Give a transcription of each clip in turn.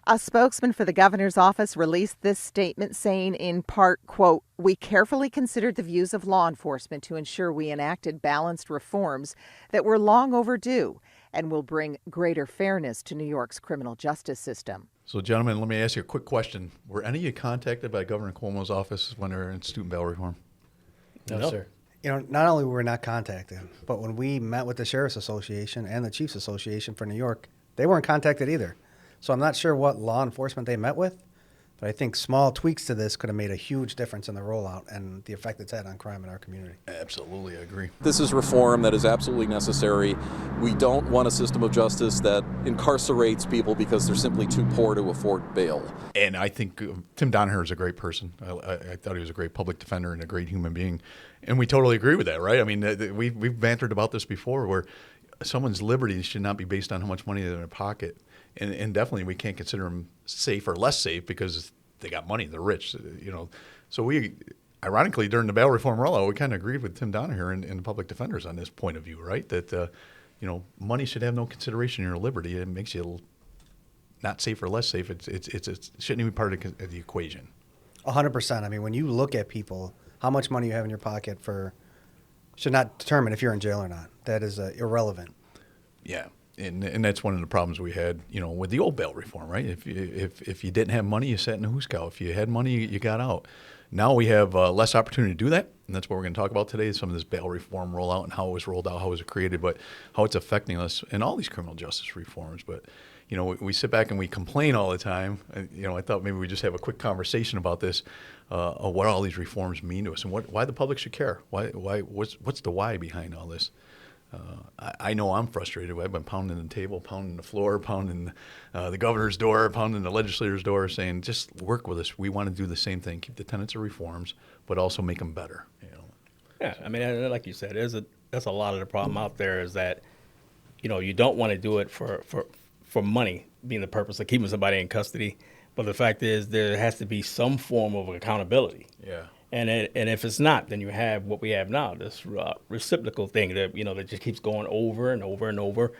A spokesman for the governor's office released this statement saying in part, quote, "We carefully considered the views of law enforcement to ensure we enacted balanced reforms that were long overdue and will bring greater fairness to New York's criminal justice system." So, gentlemen, let me ask you a quick question. Were any of you contacted by Governor Cuomo's office when they were in student bail reform? No, sir. You know, not only were we not contacted, but when we met with the Sheriff's Association and the Chiefs Association for New York, they weren't contacted either. So I'm not sure what law enforcement they met with, but I think small tweaks to this could have made a huge difference in the rollout and the effect it's had on crime in our community. Absolutely, I agree. This is reform that is absolutely necessary. We don't want a system of justice that incarcerates people because they're simply too poor to afford bail. And I think Tim Donaher is a great person. I thought he was a great public defender and a great human being. And we totally agree with that, right? I mean, we've bantered about this before where someone's liberty should not be based on how much money they have in their pocket. And definitely we can't consider them safe or less safe because they got money, they're rich, you know. So we, ironically, during the bail reform rollout, we kind of agreed with Tim Donaher and the public defenders on this point of view, right? That, you know, money should have no consideration in your liberty. It makes you not safe or less safe. It shouldn't even be part of the equation. 100%. I mean, when you look at people, how much money you have in your pocket should not determine if you're in jail or not. That is irrelevant. Yeah. And that's one of the problems we had, you know, with the old bail reform, right? If you didn't have money, you sat in a hoosegow. If you had money, you got out. Now we have less opportunity to do that, and that's what we're going to talk about today, some of this bail reform rollout and how it was rolled out, how it was created, but how it's affecting us in all these criminal justice reforms. But, you know, we sit back and we complain all the time. You know, I thought maybe we just have a quick conversation about this, of what all these reforms mean to us and why the public should care. What's the why behind all this? I know I'm frustrated. I've been pounding the table, pounding the floor, pounding the governor's door, pounding the legislator's door, saying, just work with us. We want to do the same thing, keep the tenets of reforms, but also make them better. You know? Yeah, I mean, like you said, that's a lot of the problem out there is that, you know, you don't want to do it for money being the purpose of keeping somebody in custody, but the fact is there has to be some form of accountability. Yeah. And if it's not, then you have what we have now, this reciprocal thing that, you know, that just keeps going over and over and over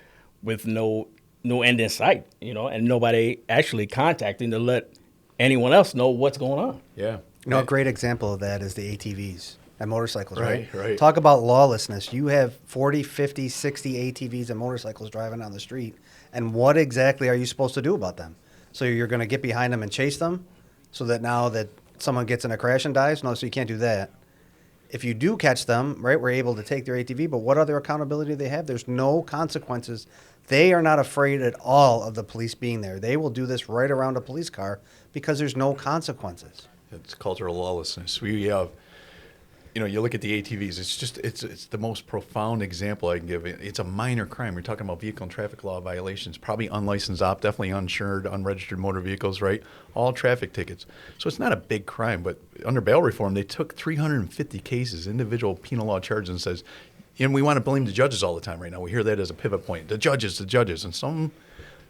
with no end in sight, you know, and nobody actually contacting to let anyone else know what's going on. Yeah. You know, a great example of that is the ATVs and motorcycles, right? Right. Talk about lawlessness. You have 40, 50, 60 ATVs and motorcycles driving on the street, and what exactly are you supposed to do about them? So you're going to get behind them and chase them so that now that someone gets in a crash and dies? No, so you can't do that. If you do catch them, right, we're able to take their ATV, but what other accountability do they have? There's no consequences. They are not afraid at all of the police being there. They will do this right around a police car because there's no consequences. It's cultural lawlessness. We have, you know, you look at the ATVs, it's the most profound example I can give. It's a minor crime. We're talking about vehicle and traffic law violations, probably unlicensed op, definitely uninsured, unregistered motor vehicles, right? All traffic tickets. So it's not a big crime, but under bail reform, they took 350 cases, individual penal law charges, and says, and we want to blame the judges all the time right now. We hear that as a pivot point. The judges, and some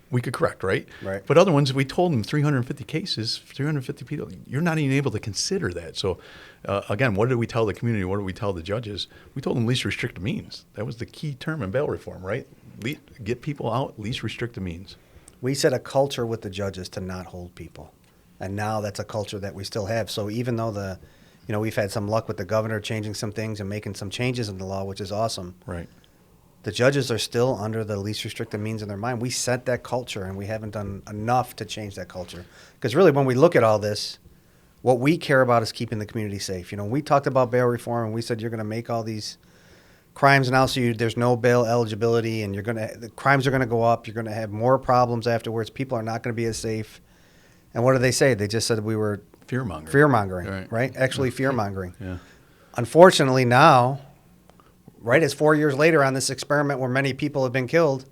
we could correct, right? Right. But other ones, we told them 350 cases, 350 people, you're not even able to consider that. So, again, what did we tell the community? What did we tell the judges? We told them least restrictive means. That was the key term in bail reform, right? Get people out, least restrictive means. We set a culture with the judges to not hold people. And now that's a culture that we still have. So even though we've had some luck with the governor changing some things and making some changes in the law, which is awesome. Right. The judges are still under the least restrictive means in their mind. We set that culture, and we haven't done enough to change that culture. Because really, when we look at all this, what we care about is keeping the community safe. You know, we talked about bail reform, and we said you're going to make all these crimes now, so there's no bail eligibility, and the crimes are going to go up. You're going to have more problems afterwards. People are not going to be as safe. And what did they say? They just said we were fear-mongering, right? Actually, fear-mongering. Yeah. Unfortunately, now, right, as 4 years later on this experiment where many people have been killed,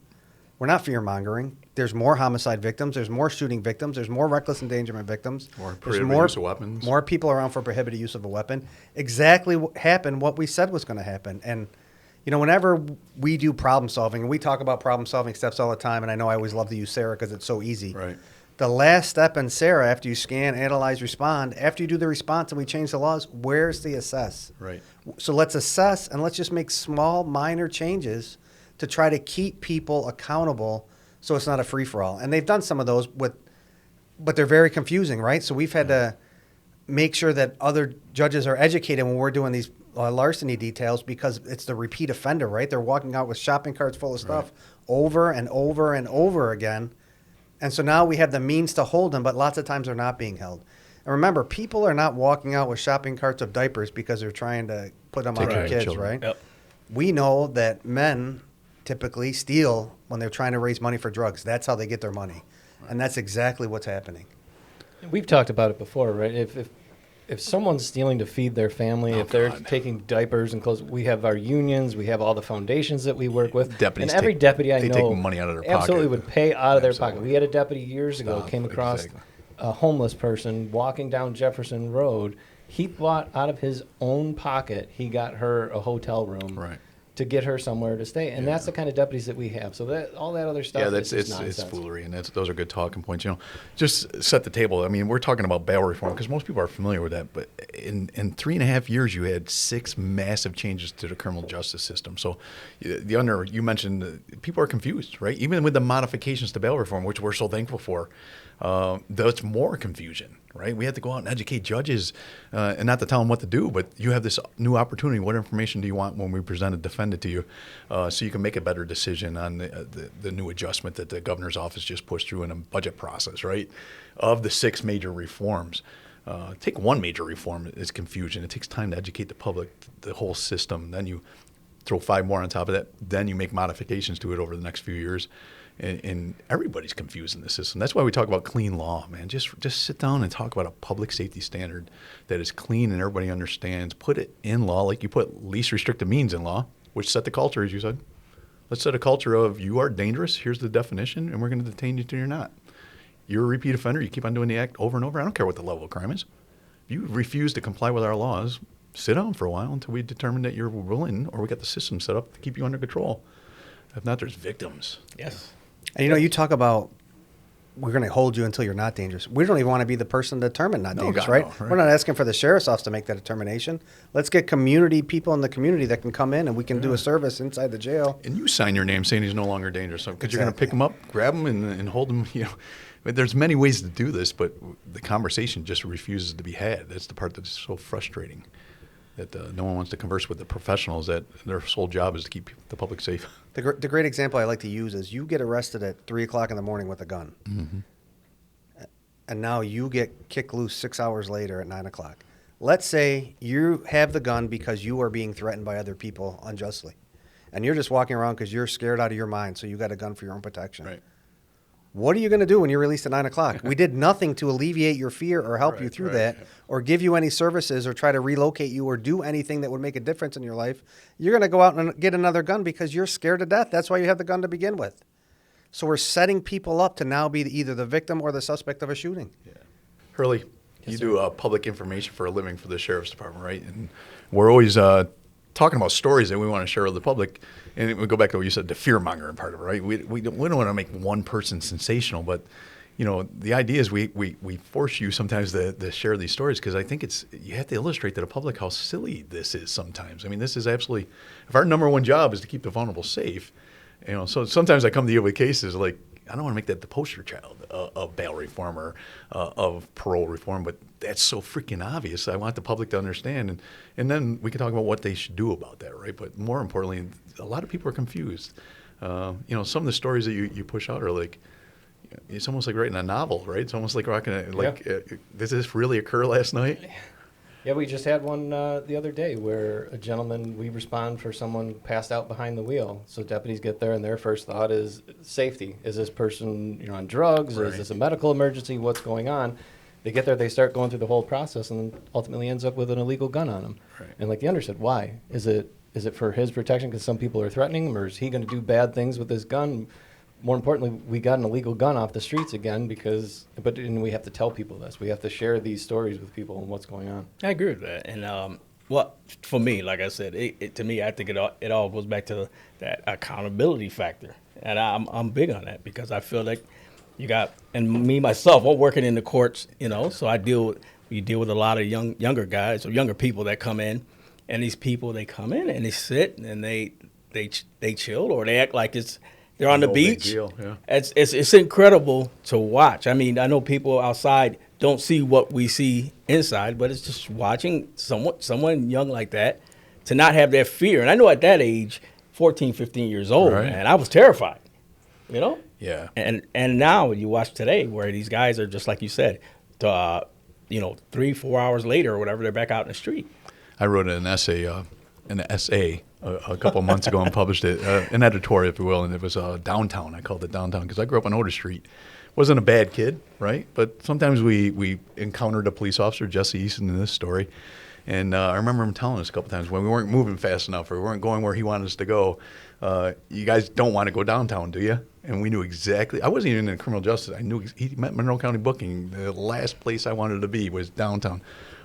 we're not fear-mongering. There's more homicide victims. There's more shooting victims. There's more reckless endangerment victims. More prohibited use of weapons. More people around for prohibited use of a weapon. Exactly what happened, what we said was going to happen. And, you know, whenever we do problem solving, and we talk about problem solving steps all the time, and I know I always love to use SARA because it's so easy. Right. The last step in SARA, after you scan, analyze, respond, after you do the response and we change the laws, where's the assess? Right. So let's assess and let's just make small, minor changes to try to keep people accountable so it's not a free-for-all. And they've done some of those with but they're very confusing, right? So we've had to make sure that other judges are educated when we're doing these larceny details, because it's the repeat offender, right? They're walking out with shopping carts full of stuff over and over and over again. And so now we have the means to hold them, but lots of times they're not being held. And remember, people are not walking out with shopping carts of diapers because they're trying to put them on their kids, children. right? Yep. We know that men typically steal when they're trying to raise money for drugs. That's how they get their money. And that's exactly what's happening. We've talked about it before, right? If someone's stealing to feed their family, if they're taking diapers and clothes, we have our unions, we have all the foundations that we work with. Deputies and every deputy I they know take money out of their absolutely pocket. would pay out of their Absolutely. pocket. We had a deputy years ago came across a homeless person walking down Jefferson Road. He bought out of his own pocket, he got her a hotel room. Right. To get her somewhere to stay, and that's the kind of deputies that we have. So that all that other stuff, Yeah, is that's just it's nonsense. foolery, and those are good talking points. Just set the table. I mean, we're talking about bail reform because most people are familiar with that. But in 3.5 years, you had 6 massive changes to the criminal justice system. So you mentioned people are confused, right? Even with the modifications to bail reform, which we're so thankful for, that's more confusion, right? We have to go out and educate judges, and not to tell them what to do, but you have this new opportunity. What information do you want when we present a defendant to you, so you can make a better decision on the new adjustment that the governor's office just pushed through in a budget process, right? Of the 6 major reforms, take one major reform is confusion. It takes time to educate the public, the whole system. Then you throw 5 more on top of that. Then you make modifications to it over the next few years. And everybody's confused in the system. That's why we talk about clean law, man. Just sit down and talk about a public safety standard that is clean and everybody understands. Put it in law like you put least restrictive means in law, which set the culture, as you said. Let's set a culture of you are dangerous, here's the definition, and we're going to detain you till you're not. You're a repeat offender, you keep on doing the act over and over. I don't care what the level of crime is. If you refuse to comply with our laws, sit down for a while until we determine that you're willing, or we got the system set up to keep you under control. If not, there's victims. Yes. And you talk about we're going to hold you until you're not dangerous. We don't even want to be the person to determine not dangerous, God, right? no, right? We're not asking for the sheriff's office to make that determination. Let's get people in the community that can come in and we can do a service inside the jail. And you sign your name saying he's no longer dangerous. Because you're going to Exactly. pick him up, grab him, and hold him. But there's many ways to do this, but the conversation just refuses to be had. That's the part that's so frustrating. That no one wants to converse with the professionals that their sole job is to keep the public safe. The great example I like to use is you get arrested at 3 o'clock in the morning with a gun. Mm-hmm. And now you get kicked loose 6 hours later at 9 o'clock. Let's say you have the gun because you are being threatened by other people unjustly. And you're just walking around because you're scared out of your mind, so you got a gun for your own protection. Right. What are you going to do when you're released at 9 o'clock? We did nothing to alleviate your fear or help you through that or give you any services or try to relocate you or do anything that would make a difference in your life. You're going to go out and get another gun because you're scared to death. That's why you have the gun to begin with. So we're setting people up to now be either the victim or the suspect of a shooting. Yeah. Hurley, you do public information for a living for the Sheriff's Department, right? And we're always talking about stories that we want to share with the public. And we go back to what you said, the fear-mongering part of it, right? We don't want to make one person sensational, but the idea is we force you sometimes to share these stories because I think you have to illustrate to the public how silly this is sometimes. I mean, this is absolutely, if our number one job is to keep the vulnerable safe, so sometimes I come to you with cases like, I don't want to make that the poster child of bail reform or of parole reform, but that's so freaking obvious. I want the public to understand, and then we can talk about what they should do about that, right? But more importantly, a lot of people are confused. Some of the stories that you push out are like, it's almost like writing a novel, right? It's almost like did this really occur last night? Yeah, we just had one the other day where a gentleman, we respond for someone passed out behind the wheel. So deputies get there and their first thought is safety. Is this person on drugs? Right. Is this a medical emergency? What's going on? They get there, they start going through the whole process and ultimately ends up with an illegal gun on him. Right. And like the under said, why? Is it for his protection because some people are threatening him, or is he going to do bad things with his gun? More importantly, we got an illegal gun off the streets again but we have to tell people this. We have to share these stories with people and what's going on. I agree with that. And for me, like I said, to me, I think it all goes back to that accountability factor. And I'm big on that because I feel like and me, myself, I'm working in the courts, so we deal with a lot of younger guys or younger people that come in. And these people, they come in and they sit and they chill or they act like it's They're on the No big beach. deal, yeah. It's incredible to watch. I mean, I know people outside don't see what we see inside, but it's just watching someone young like that to not have that fear. And I know at that age, 14, 15 years old, Right. man, I was terrified, you know? Yeah. And now you watch today where these guys are just like you said, 3-4 hours later or whatever, they're back out in the street. I wrote an essay a couple of months ago and published it, an editorial, if you will, and it was downtown. I called it downtown because I grew up on Otis Street. Wasn't a bad kid, right? But sometimes we encountered a police officer, Jesse Easton, in this story. And I remember him telling us a couple times when we weren't moving fast enough or we weren't going where he wanted us to go, you guys don't want to go downtown, do you? And we knew exactly. I wasn't even in criminal justice. I knew he met Monroe County Booking. The last place I wanted to be was downtown.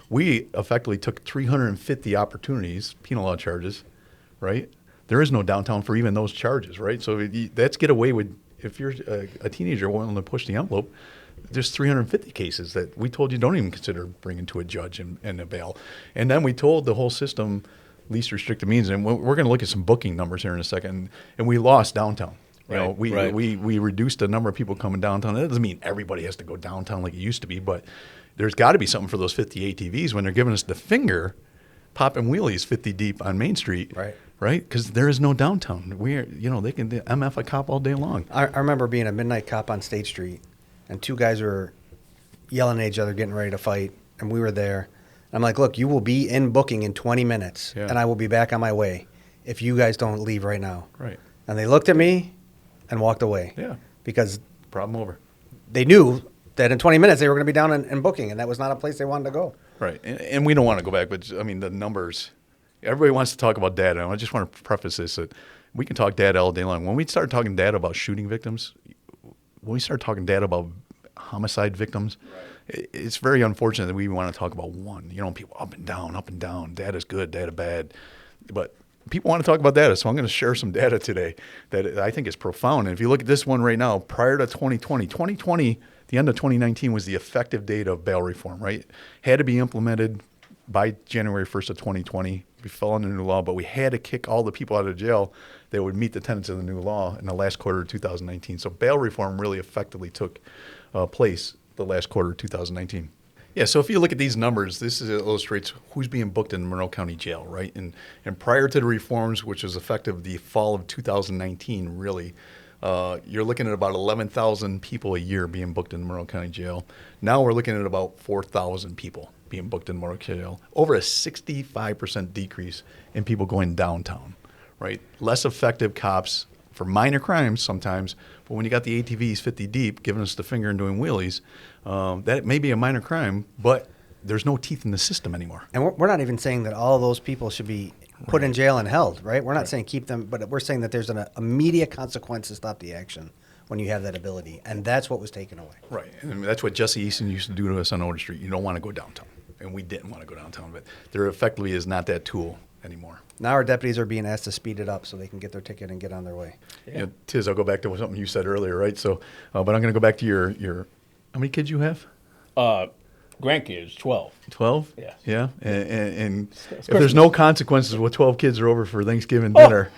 We effectively took 350 opportunities, penal law charges, right? There is no downtown for even those charges, right? So that's get away with, if you're a teenager willing to push the envelope, there's 350 cases that we told you don't even consider bringing to a judge and a bail. And then we told the whole system least restricted means, and we're going to look at some booking numbers here in a second, and we lost downtown. You know, we reduced the number of people coming downtown. That doesn't mean everybody has to go downtown like it used to be, but there's got to be something for those 50 ATVs when they're giving us the finger, popping wheelies 50 deep on Main Street. Right? Because there is no downtown. They can MF a cop all day long. I remember being a midnight cop on State Street, and two guys were yelling at each other, getting ready to fight, and we were there. I'm like, look, you will be in booking in 20 minutes, and I will be back on my way if you guys don't leave right now. Right. And they looked at me and walked away. Yeah. Because problem over. They knew that in 20 minutes they were going to be down in booking, and that was not a place they wanted to go. Right. And we don't want to go back, but, I mean, the numbers, everybody wants to talk about data. And I just want to preface this that we can talk data all day long. When we start talking data about shooting victims, when we start talking data about homicide victims, it's very unfortunate that we want to talk about one. People up and down. Data's good, data bad. But people want to talk about data, so I'm going to share some data today that I think is profound. And if you look at this one right now, prior to 2020, the end of 2019 was the effective date of bail reform, right? Had to be implemented by January 1st of 2020. We fell under the new law, but we had to kick all the people out of jail that would meet the tenets of the new law in the last quarter of 2019. So bail reform really effectively took place the last quarter of 2019. Yeah, so if you look at these numbers, this illustrates who's being booked in Monroe County Jail, right? And prior to the reforms, which was effective the fall of 2019, really, you're looking at about 11,000 people a year being booked in Monroe County Jail. Now we're looking at about 4,000 people being booked in Monroe County Jail. Over a 65% decrease in people going downtown, right? Less effective cops for minor crimes sometimes, but when you got the ATVs 50 deep giving us the finger and doing wheelies, that may be a minor crime, but there's no teeth in the system anymore. And we're not even saying that all those people should be put in jail and held, right? We're not saying keep them, but we're saying that there's an immediate consequence to stop the action when you have that ability, and that's what was taken away. Right, and that's what Jesse Easton used to do to us on Otis Street. You don't want to go downtown, and we didn't want to go downtown, but there effectively is not that tool anymore. Now our deputies are being asked to speed it up so they can get their ticket and get on their way. Yeah. Tiz, I'll go back to something you said earlier, right? So, but I'm going to go back to your how many kids you have? Grandkids, 12. 12? Yeah. Yeah, and if there's no consequences when 12 kids are over for Thanksgiving dinner,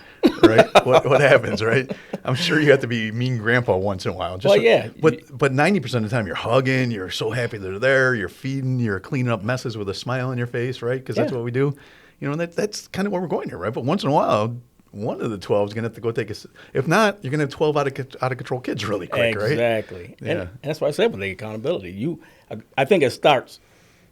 right? What happens, right? I'm sure you have to be mean grandpa once in a while. Well, yeah. But 90% of the time you're hugging, you're so happy they're there, you're feeding, you're cleaning up messes with a smile on your face, right? Because that's what we do. That's kind of where we're going here, right? But once in a while, one of the 12 is going to have to go take a. If not, you're going to have 12 out of control kids really quick, right? Exactly. Yeah. And that's why I said with the accountability. I think it starts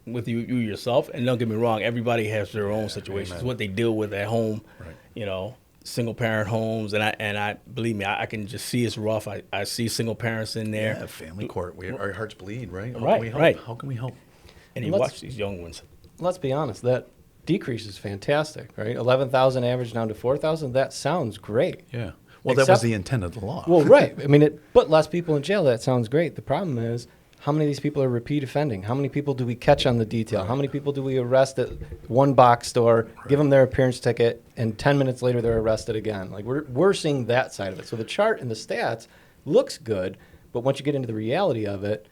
with you yourself. And don't get me wrong, everybody has their own situations, what they deal with at home. Right. Single parent homes, and I believe me, I can just see it's rough. I see single parents in there. Yeah, family court. Our hearts bleed, right? How Right, can we help? right. How can we help? And you watch these young ones. Let's be honest, that decrease is fantastic, right? 11,000 average down to 4,000. That sounds great. Yeah. Well, that was the intent of the law. Well, right. I mean, it put less people in jail. That sounds great. The problem is, how many of these people are repeat offending? How many people do we catch on the detail? Right. How many people do we arrest at one box store, give them their appearance ticket, and 10 minutes later they're arrested again? Like we're seeing that side of it. So the chart and the stats looks good, but once you get into the reality of it,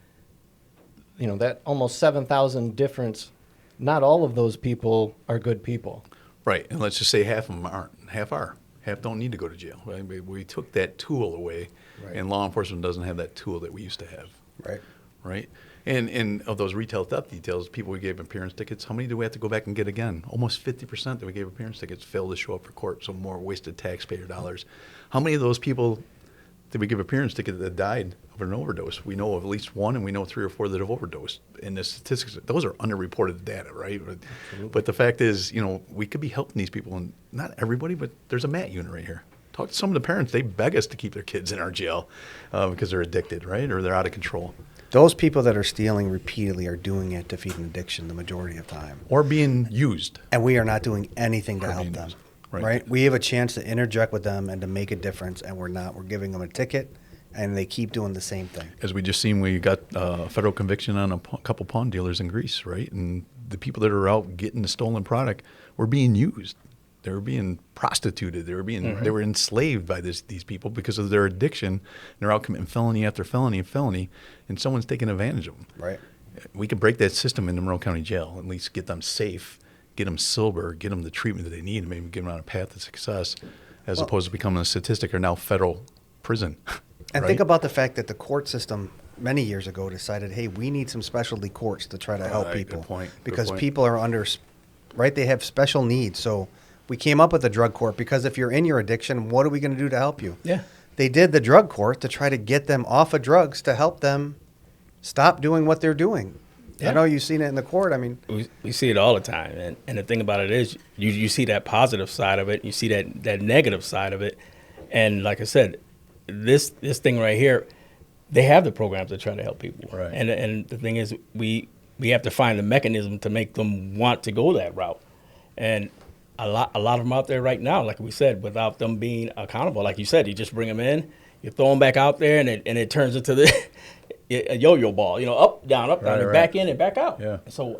that almost 7,000 difference, not all of those people are good people. Right. And let's just say half of them aren't. Half are. Half don't need to go to jail. Right? We took that tool away, Right. and law enforcement doesn't have that tool that we used to have. Right. Right? And of those retail theft details, people we gave appearance tickets, how many do we have to go back and get again? Almost 50% that we gave appearance tickets failed to show up for court, so more wasted taxpayer dollars. How many of those people did we give appearance tickets that died of an overdose? We know of at least one, and we know 3 or 4 that have overdosed. And the statistics, those are underreported data, right? But the fact is, we could be helping these people, and not everybody, but there's a MAT unit right here. Talk to some of the parents. They beg us to keep their kids in our jail because they're addicted, right? Or they're out of control. Those people that are stealing repeatedly are doing it to feed an addiction the majority of time. Or being used. And we are not doing anything to Or help being them. used. Right. Right? We have a chance to interject with them and to make a difference, and we're not. We're giving them a ticket, and they keep doing the same thing. As we just seen, we got a federal conviction on a couple pawn dealers in Greece, right? And the people that are out getting the stolen product were being used. They were being prostituted. They were being they were enslaved by these people because of their addiction. They're out committing felony after felony and felony, and someone's taking advantage of them. Right. We could break that system in the Monroe County Jail, at least get them safe, get them sober, get them the treatment that they need, and maybe get them on a path to success, as opposed to becoming a statistic or now federal prison. And right? think about the fact that the court system many years ago decided, hey, we need some specialty courts to try to help Right, people. good point, good Because point. people are under, right, they have special needs. So we came up with the drug court because if you're in your addiction, what are we going to do to help you? Yeah. They did the drug court to try to get them off of drugs to help them stop doing what they're doing. Yeah. I know you've seen it in the court. I mean, We see it all the time, and the thing about it is, you see that positive side of it, you see that negative side of it, and like I said, this thing right here, they have the programs that try to help people, Right. And the thing is, we have to find the mechanism to make them want to go that route, and a lot of them out there right now, like we said, without them being accountable, like you said, you just bring them in, you throw them back out there, and it turns into a yo-yo ball, up, down, Right, and right. back in and back out. Yeah. So,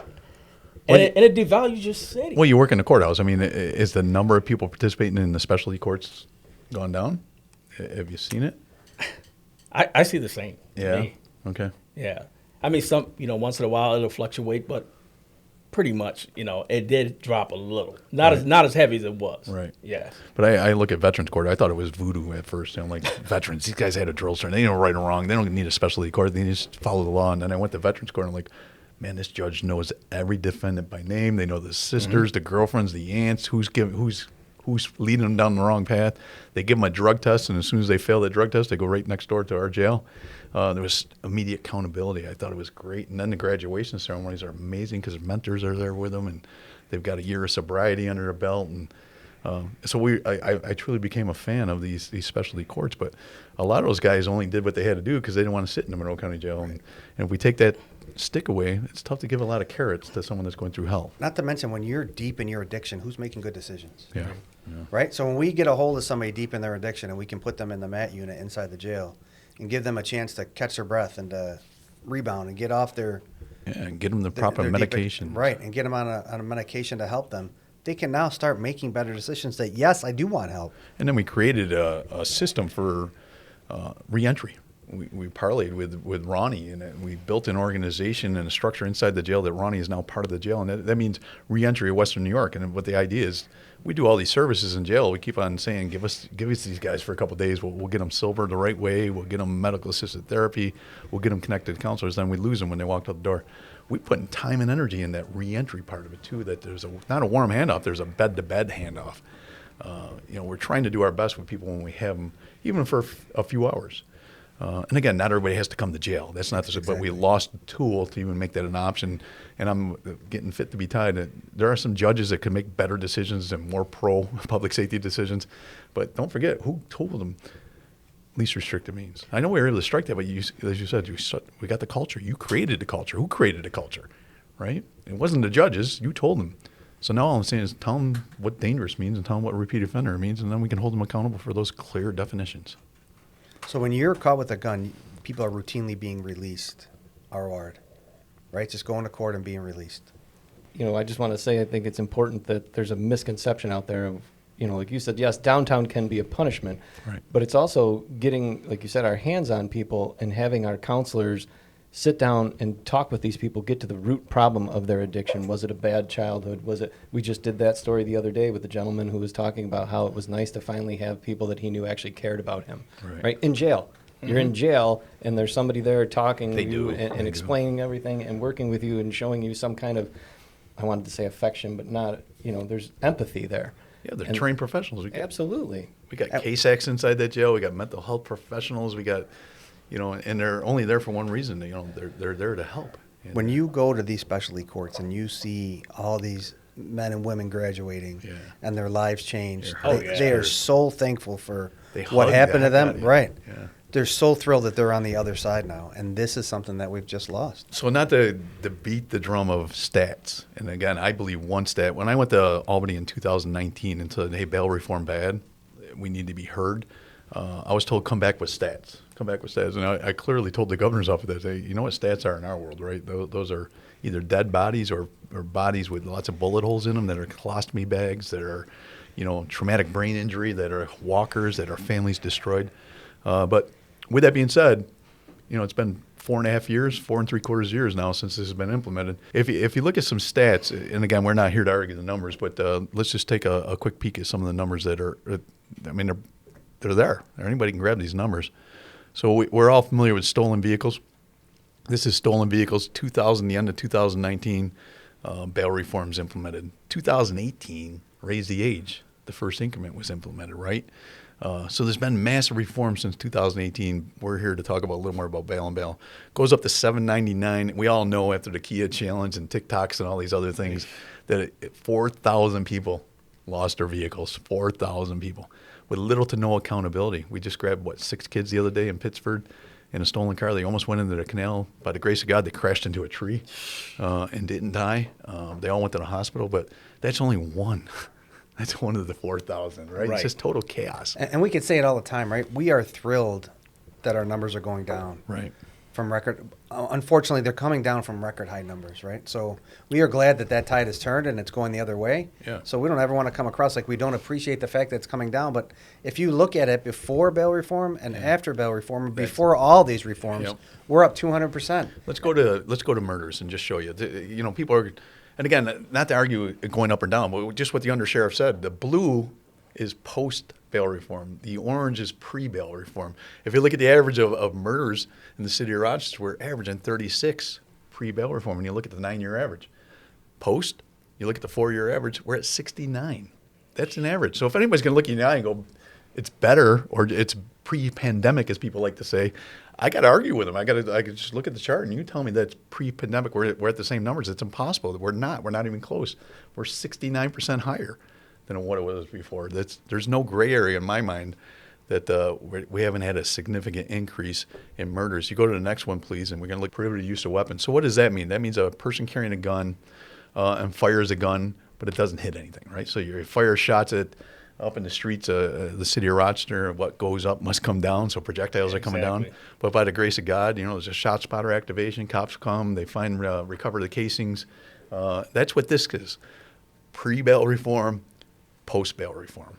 Well, and it devalues your city. Well, you work in the courthouse. I mean, is the number of people participating in the specialty courts gone down? Have you seen it? I see the same. to Yeah. me. Okay. Yeah. I mean, once in a while it'll fluctuate, but pretty much, it did drop a little. Not as heavy as it was. Right. Yeah. But I look at Veterans Court. I thought it was voodoo at first. Like veterans, these guys had a drill sergeant. They know right or wrong. They don't need a specialty court. They just follow the law. And then I went to Veterans Court. And I'm like, man, this judge knows every defendant by name. They know the sisters, the girlfriends, the aunts, who's leading them down the wrong path. They give them a drug test, and as soon as they fail the drug test, they go right next door to our jail. There was immediate accountability. I thought it was great. And then the graduation ceremonies are amazing because mentors are there with them, and they've got a year of sobriety under their belt. And so I truly became a fan of these specialty courts. But a lot of those guys only did what they had to do because they didn't want to sit in the Monroe County Jail. And if we take that stick away, it's tough to give a lot of carrots to someone that's going through hell. not to mention when you're deep in your addiction, who's making good decisions? Yeah. Right? So when we get a hold of somebody deep in their addiction and we can put them in the MAT unit inside the jail and give them a chance to catch their breath and to rebound and get off their Yeah, and get them the proper their deep- medication. right, and get them on a medication to help them, they can now start making better decisions that, yes, I do want help. And then we created a system for reentry. We parlayed with Ronnie, and we built an organization and a structure inside the jail that Ronnie is now part of the jail. And that means reentry of Western New York. And what the idea is, we do all these services in jail. We keep on saying, give us these guys for a couple of days. We'll get them sober the right way. We'll get them medical assisted therapy. We'll get them connected to counselors. Then we lose them when they walk out the door. We put in time and energy in that reentry part of it too. That there's not a warm handoff. There's a bed to bed handoff. We're trying to do our best with people when we have them, even for a few hours. And again, not everybody has to come to jail. That's not the but we lost the tool to even make that an option. And I'm getting fit to be tied. There are some judges that can make better decisions and more pro public safety decisions. But don't forget, who told them least restrictive means? I know we were able to strike that, but as you said, we got the culture. You created the culture. Who created the culture, right? It wasn't the judges. You told them. So now all I'm saying is tell them what dangerous means and tell them what repeat offender means, and then we can hold them accountable for those clear definitions. So when you're caught with a gun, people are routinely being released, ROR'd, right? Just going to court and being released. I just want to say I think it's important that there's a misconception out there of, like you said, yes, downtown can be a punishment, Right. but it's also getting, like you said, our hands on people and having our counselors sit down and talk with these people, get to the root problem of their addiction. Was it a bad childhood? We just did that story the other day with the gentleman who was talking about how it was nice to finally have people that he knew actually cared about him, right? In jail. You're in jail, and there's somebody there talking to you and explaining everything and working with you and showing you some kind of, I wanted to say affection, but not, there's empathy there. Yeah, they're trained professionals. Absolutely. We got CASACs inside that jail. We got mental health professionals. We got, and they're only there for one reason. They're there to help. When you go to these specialty courts and you see all these men and women graduating and their lives changed, they are so thankful for what happened to them. Right. Yeah. They're so thrilled that they're on the other side now, and this is something that we've just lost. So not to beat the drum of stats, and again, I believe one stat. When I went to Albany in 2019 and said, hey, bail reform bad, we need to be heard, I was told come back with stats. Come back with stats. And I clearly told the governor's office that, you know what stats are in our world, right? Those are either dead bodies or bodies with lots of bullet holes in them that are colostomy bags, that are, traumatic brain injury, that are walkers, that are families destroyed. But with that being said, it's been 4.5 years, 4.75 years now since this has been implemented. If you look at some stats, and again, we're not here to argue the numbers, but let's just take a quick peek at some of the numbers that are, they're there. Anybody can grab these numbers. So we're all familiar with stolen vehicles. This is stolen vehicles. The end of 2019, bail reforms implemented. 2018, raised the age. The first increment was implemented, right? So there's been massive reform since 2018. We're here to talk about a little more about bail and bail. Goes up to $7.99. We all know after the Kia challenge and TikToks and all these other things that 4,000 people lost their vehicles. 4,000 people with little to no accountability. We just grabbed 6 kids the other day in Pittsburgh in a stolen car. They almost went into the canal. By the grace of God, they crashed into a tree and didn't die. They all went to the hospital, but that's only one. That's one of the 4,000, right? It's just total chaos. And we can say it all the time, right? We are thrilled that our numbers are going down. Right. From record. Unfortunately, they're coming down from record high numbers, right? So we are glad that tide has turned and it's going the other way. Yeah. So we don't ever want to come across like we don't appreciate the fact that it's coming down. But if you look at it before bail reform and after bail reform, before all these reforms, we're up 200%. Let's go to murders and just show you. People are, and again, not to argue going up or down, but just what the undersheriff said. The blue is post-bail reform. The orange is pre-bail reform. If you look at the average of murders in the city of Rochester, we're averaging 36 pre-bail reform. And you look at the 9-year average. Post, you look at the 4-year average, we're at 69. That's an average. So if anybody's going to look at you now and go, it's better, or it's pre-pandemic, as people like to say, I got to argue with them. I could just look at the chart and you tell me that's pre-pandemic. We're at the same numbers. It's impossible. We're not. We're not even close. We're 69% higher than what it was before. There's no gray area in my mind that we haven't had a significant increase in murders. You go to the next one, please, and we're going to look at prohibited use of weapons. So what does that mean? That means a person carrying a gun and fires a gun, but it doesn't hit anything, right? So you fire shots up in the streets of the city of Rochester. What goes up must come down, so projectiles are coming down. But by the grace of God, there's a shot spotter activation. Cops come, they find, recover the casings. That's what this is. Pre-bail reform, post-bail reform.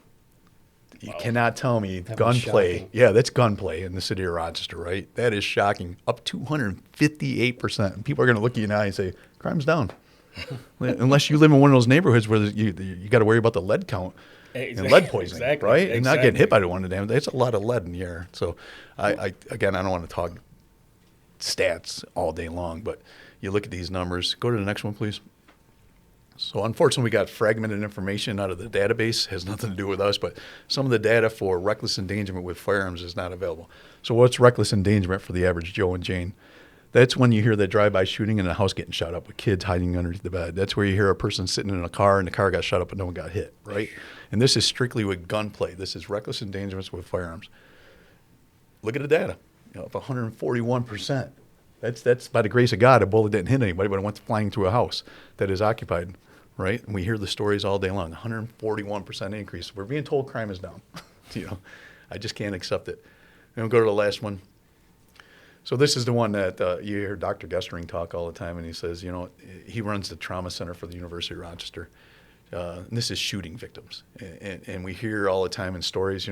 You cannot tell me gunplay. Yeah, that's gunplay in the city of Rochester, right? That is shocking. Up 258%. And people are going to look at you now and say, crime's down. Unless you live in one of those neighborhoods where you got to worry about the lead count and lead poisoning, right? And not getting hit by the one of them. There's a lot of lead in the air. So, I don't want to talk stats all day long, but you look at these numbers. Go to the next one, please. So unfortunately, we got fragmented information out of the database. It has nothing to do with us, but some of the data for reckless endangerment with firearms is not available. So what's reckless endangerment for the average Joe and Jane? That's when you hear the drive-by shooting and a house getting shot up with kids hiding underneath the bed. That's where you hear a person sitting in a car and the car got shot up and no one got hit, right? And this is strictly with gunplay. This is reckless endangerments with firearms. Look at the data, up 141%. That's by the grace of God, a bullet didn't hit anybody, but it went flying through a house that is occupied. Right? And we hear the stories all day long, 141% increase. We're being told crime is down. I just can't accept it. And we'll go to the last one. So this is the one that you hear Dr. Gestering talk all the time, and he says, he runs the trauma center for the University of Rochester. And this is shooting victims. And we hear all the time in stories,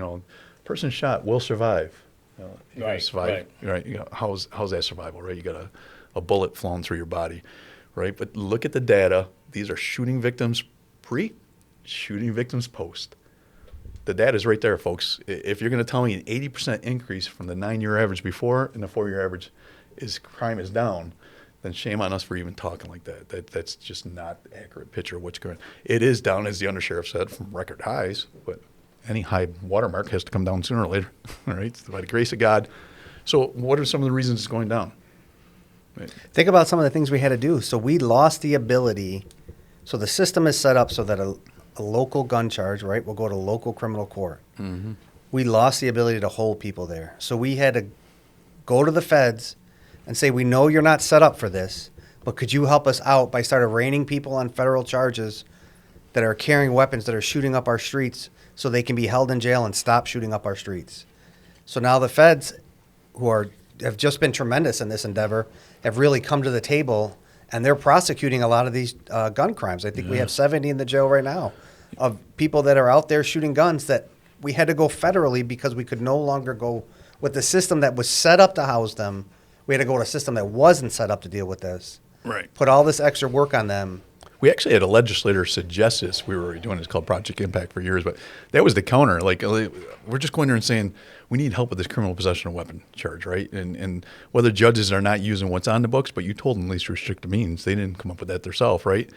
person shot will survive. You're gonna survive, right? You know, how's that survival, right? You got a bullet flown through your body, right? But look at the data. These are shooting victims pre, shooting victims post. The data is right there, folks. If you're going to tell me an 80% increase from the 9-year average before and the 4-year average is crime is down, then shame on us for even talking like that. That's just not an accurate picture of what's going on. It is down, as the undersheriff said, from record highs, but any high watermark has to come down sooner or later, all right? It's by the grace of God. So what are some of the reasons it's going down? Right. Think about some of the things we had to do. So we lost the ability. So the system is set up so that a local gun charge, right, will go to local criminal court. Mm-hmm. We lost the ability to hold people there. So we had to go to the feds and say, we know you're not set up for this, but could you help us out by starting arraigning people on federal charges that are carrying weapons, that are shooting up our streets, so they can be held in jail and stop shooting up our streets. So now the feds, who have just been tremendous in this endeavor, have really come to the table, and they're prosecuting a lot of these gun crimes. I think we have 70 in the jail right now of people that are out there shooting guns that we had to go federally because we could no longer go with the system that was set up to house them. We had to go to a system that wasn't set up to deal with this. Right. Put all this extra work on them. We actually had a legislator suggest this. We were doing this called Project Impact for years, but that was the counter. Like, we're just going there and saying, we need help with this criminal possession of weapon charge, right? And whether judges are not using what's on the books, but you told them least restrictive means. They didn't come up with that themselves, right?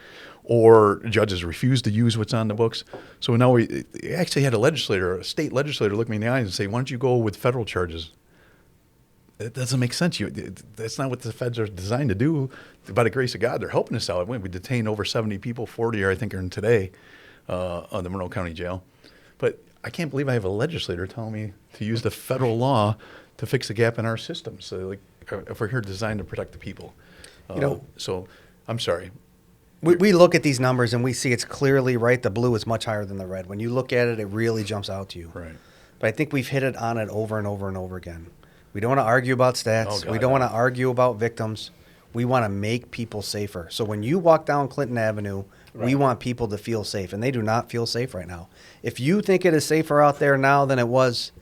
Or judges refuse to use what's on the books. So now we actually had a state legislator look me in the eyes and say, why don't you go with federal charges? It doesn't make sense. That's not what the feds are designed to do. By the grace of God, they're helping us out. We detained over 70 people, 40 I think are in today on the Monroe County Jail. But I can't believe I have a legislator telling me to use the federal law to fix the gap in our system. So, like, if we're here designed to protect the people. So I'm sorry. We look at these numbers and we see it's clearly right. The blue is much higher than the red. When you look at it, it really jumps out to you. Right. But I think we've hit it on it over and over and over again. We don't want to argue about stats. Oh, God, we don't want to argue about victims. We want to make people safer. So when you walk down Clinton Avenue, we want people to feel safe, and they do not feel safe right now. If you think it is safer out there now than it was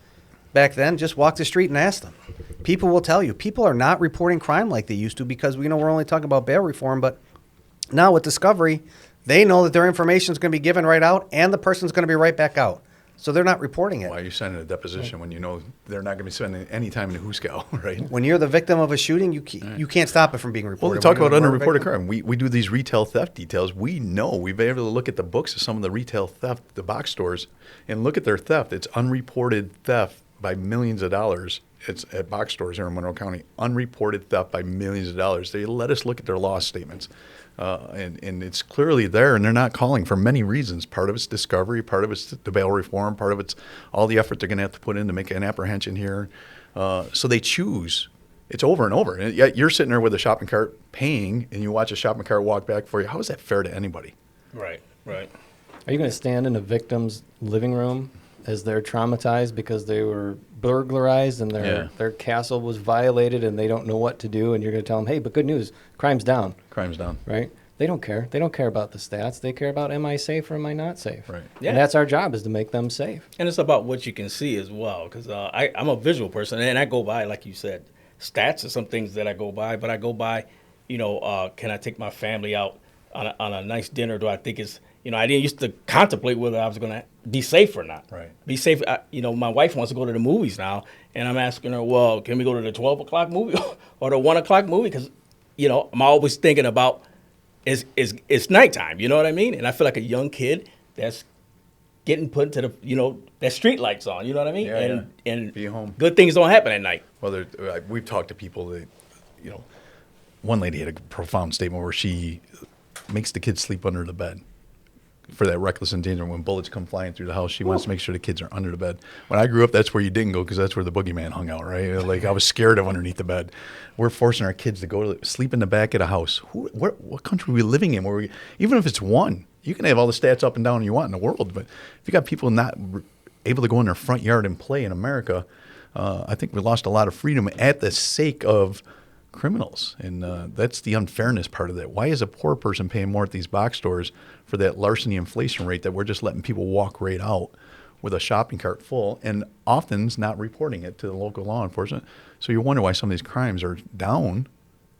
back then, just walk the street and ask them. People will tell you. People are not reporting crime like they used to because we're only talking about bail reform, but now with Discovery, they know that their information is going to be given right out, and the person's going to be right back out. So they're not reporting it. Why are you sending a deposition when you know they're not going to be spending any time in the Hooskow, right? When you're the victim of a shooting, you can't stop it from being reported. Well, we talk about underreported crime. We do these retail theft details. We know. We've been able to look at the books of some of the retail theft, the box stores, and look at their theft. It's unreported theft by millions of dollars. It's at box stores here in Monroe County. Unreported theft by millions of dollars. They let us look at their loss statements. And it's clearly there, and they're not calling for many reasons. Part of it's discovery, part of it's the bail reform, part of it's all the effort they're going to have to put in to make an apprehension here. So they choose. It's over and over. And yet you're sitting there with a shopping cart paying, and you watch a shopping cart walk back for you. How is that fair to anybody? Right. Are you going to stand in a victim's living room as they're traumatized because they were burglarized and their castle was violated and they don't know what to do, and you're going to tell them, hey, but good news, crime's down. Crime's down. Right? They don't care. They don't care about the stats. They care about, am I safe or am I not safe? Right. Yeah. And that's our job, is to make them safe. And it's about what you can see as well, because I'm a visual person, and I go by, like you said, stats are some things that I go by, but I go by, can I take my family out on a nice dinner? Do I think it's, I didn't used to contemplate whether I was going to be safe or not. Right. Be safe. My wife wants to go to the movies now, and I'm asking her, well, can we go to the 12 o'clock movie or the 1 o'clock movie? Because, I'm always thinking about it's nighttime, you know what I mean? And I feel like a young kid that's getting put into the, that street lights on, you know what I mean? Yeah, and be home. Good things don't happen at night. Well, we've talked to people that, one lady had a profound statement where she makes the kids sleep under the bed for that reckless endangerment. When bullets come flying through the house, she wants to make sure the kids are under the bed. When I grew up, that's where you didn't go, because that's where the boogeyman hung out, right? Like, I was scared of underneath the bed. We're forcing our kids to go to sleep in the back of the house. What country are we living in? Even if it's one, you can have all the stats up and down you want in the world, but if you got people not able to go in their front yard and play in America, I think we lost a lot of freedom at the sake of criminals, and that's the unfairness part of that. Why is a poor person paying more at these box stores for that larceny inflation rate that we're just letting people walk right out, with a shopping cart full, and often not reporting it to the local law enforcement. So you wonder why some of these crimes are down.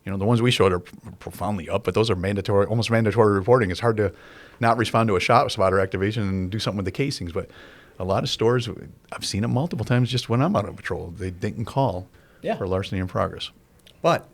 You know, the ones we showed are profoundly up, but those are mandatory, almost mandatory reporting. It's hard to not respond to a shot spotter activation and do something with the casings. But a lot of stores, I've seen it multiple times just when I'm out on patrol. They didn't call for larceny in progress. But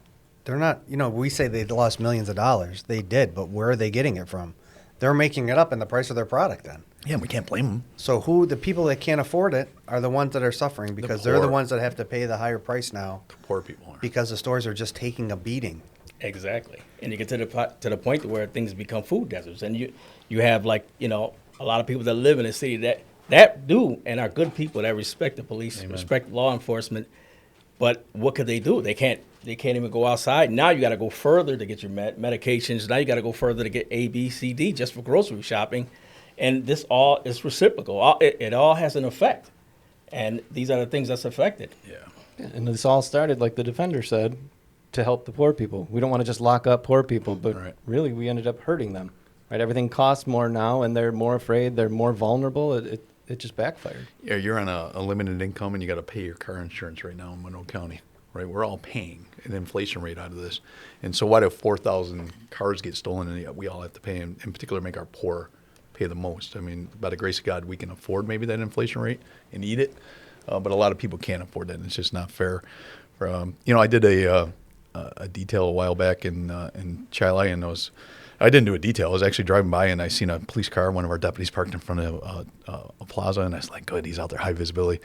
they're not, you know, we say they lost millions of dollars. They did, but where are they getting it from? They're making it up in the price of their product then. Yeah, we can't blame them. So the people that can't afford it are the ones that are suffering because they're the ones that have to pay the higher price now. The poor people are. Because the stores are just taking a beating. Exactly, and you get to the point where things become food deserts, and you have, like, you know, a lot of people that live in the city that do and are good people that respect the police, respect law enforcement, but what could they do? They can't even go outside. Now you got to go further to get your medications. Now you got to go further to get A, B, C, D just for grocery shopping, and this all is reciprocal. It all has an effect, and these are the things that's affected. Yeah. And this all started, like the defender said, to help the poor people. We don't want to just lock up poor people, but really we ended up hurting them. Right? Everything costs more now, and they're more afraid. They're more vulnerable. It just backfired. Yeah, you're on a limited income, and you got to pay your car insurance right now in Monroe County. Right, we're all paying an inflation rate out of this, and so why do 4,000 cars get stolen, and we all have to pay? And in particular, make our poor pay the most. I mean, by the grace of God, we can afford maybe that inflation rate and eat it, but a lot of people can't afford that, and it's just not fair. You know, I did a detail a while back in Chi-Li, and I didn't do a detail. I was actually driving by, and I seen a police car. One of our deputies parked in front of a plaza, and I was like, good, he's out there, high visibility.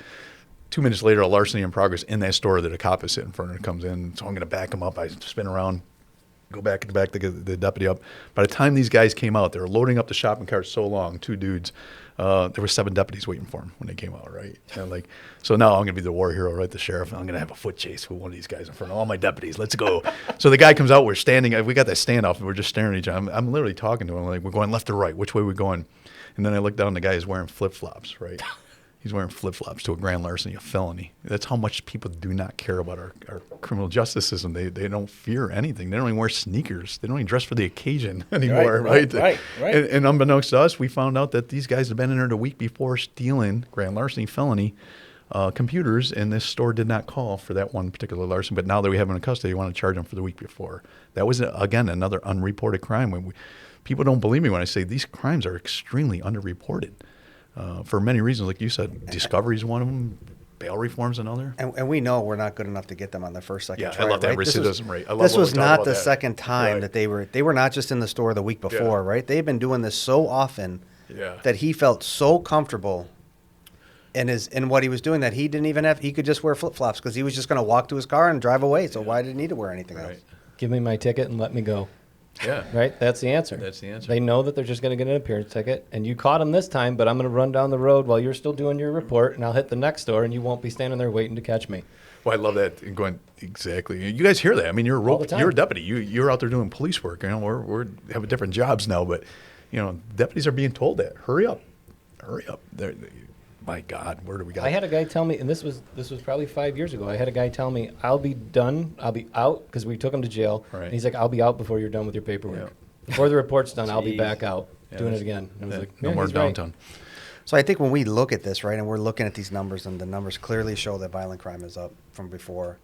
2 minutes later, a larceny in progress in that store that a cop is sitting in front of comes in. So I'm going to back him up. I spin around, go back to back the deputy up. By the time these guys came out, they were loading up the shopping cart so long, 2 dudes. There were 7 deputies waiting for him when they came out, right? And so now I'm going to be the war hero, right? The sheriff. I'm going to have a foot chase with one of these guys in front of all my deputies. Let's go. So the guy comes out. We're standing. We got that standoff, and we're just staring at each other. I'm literally talking to him like, we're going left or right. Which way are we going? And then I look down. The guy is wearing flip-flops, right? He's wearing flip-flops to a grand larceny, a felony. That's how much people do not care about our criminal justice system. They don't fear anything. They don't even wear sneakers. They don't even dress for the occasion anymore, right? Right. And unbeknownst to us, we found out that these guys had been in there the week before stealing grand larceny, felony computers, and this store did not call for that one particular larceny. But now that we have them in custody, we want to charge them for the week before. That was, again, another unreported crime. People don't believe me when I say these crimes are extremely underreported. For many reasons, like you said, discovery is one of them, bail reform is another. And we know we're not good enough to get them on the first, second try. I love that right? recidivism rate. This was not the second time that they were not just in the store the week before, right? They've been doing this so often that he felt so comfortable in what he was doing that he didn't even he could just wear flip-flops because he was just going to walk to his car and drive away. So why did he need to wear anything else? Give me my ticket and let me go. Yeah. Right? That's the answer. That's the answer. They know that they're just going to get an appearance ticket, and you caught them this time, but I'm going to run down the road while you're still doing your report, and I'll hit the next door, and you won't be standing there waiting to catch me. Well, I love that. And going, exactly. You guys hear that. I mean, you're a deputy. You're out there doing police work. You know, we're have different jobs now, but, you know, deputies are being told that. Hurry up. My God, where do we go? I had a guy tell me, and this was probably 5 years ago. I had a guy tell me, I'll be done. I'll be out, because we took him to jail. Right. And he's like, I'll be out before you're done with your paperwork. Yeah. Before the report's done, I'll be back out doing it again. And I was like, no more he's right. downtown. So I think when we look at this, right, and we're looking at these numbers, and the numbers clearly show that violent crime is up from before,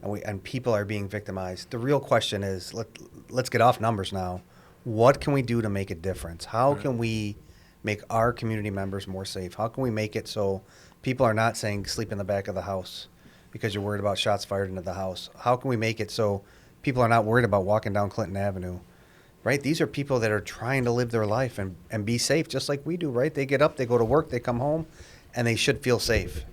and people are being victimized. The real question is, let's get off numbers now. What can we do to make a difference? How can we make our community members more safe? How can we make it so people are not saying sleep in the back of the house because you're worried about shots fired into the house? How can we make it so people are not worried about walking down Clinton Avenue? Right? These are people that are trying to live their life and be safe just like we do, right? They get up, they go to work, they come home, and they should feel safe.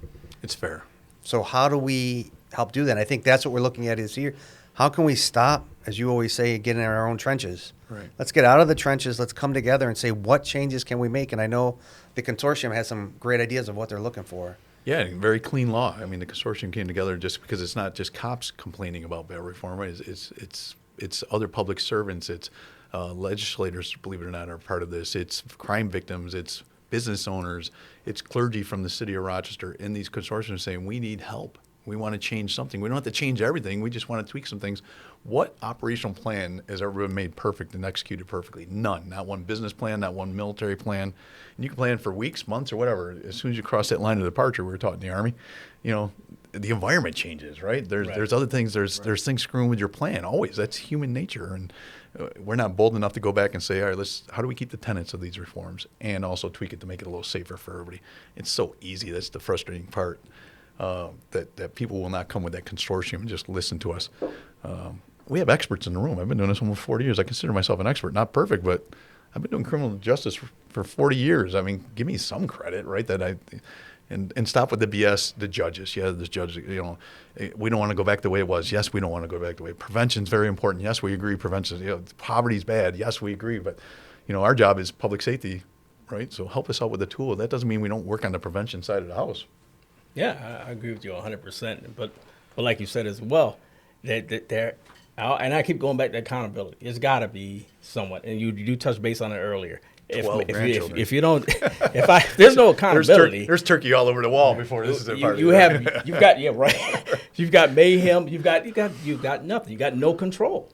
It's fair. So how do we help do that? I think that's what we're looking at is here. How can we stop, as you always say, get in our own trenches? Right. Let's get out of the trenches. Let's come together and say, what changes can we make? And I know the consortium has some great ideas of what they're looking for. Yeah, very clean law. I mean, the consortium came together just because it's not just cops complaining about bail reform, right? It's other public servants. It's legislators, believe it or not, are part of this. It's crime victims. It's business owners. It's clergy from the city of Rochester in these consortiums saying, we need help. We want to change something. We don't have to change everything. We just want to tweak some things. What operational plan has ever been made perfect and executed perfectly? None. Not one business plan, not one military plan. And you can plan for weeks, months, or whatever. As soon as you cross that line of departure, we were taught in the Army, the environment changes, right? There's other things. There's things screwing with your plan. Always. That's human nature. And we're not bold enough to go back and say, all right, how do we keep the tenets of these reforms and also tweak it to make it a little safer for everybody? It's so easy. That's the frustrating part. That people will not come with that consortium and just listen to us. We have experts in the room. I've been doing this almost 40 years. I consider myself an expert. Not perfect, but I've been doing criminal justice for 40 years. I mean, give me some credit, right? And stop with the BS, the judges. Yeah, the judges, we don't want to go back the way it was. Yes, we don't want to go back the way. Prevention's very important. Yes, we agree. Prevention, poverty's bad. Yes, we agree. But, our job is public safety, right? So help us out with the tool. That doesn't mean we don't work on the prevention side of the house. Yeah, I agree with you 100%. But like you said as well, that there, and I keep going back to accountability. It's got to be somewhat, and you touched base on it earlier. If you don't, if there's no accountability, there's turkey all over the wall before this is a part. You've got you've got mayhem. You've got nothing. You got no control,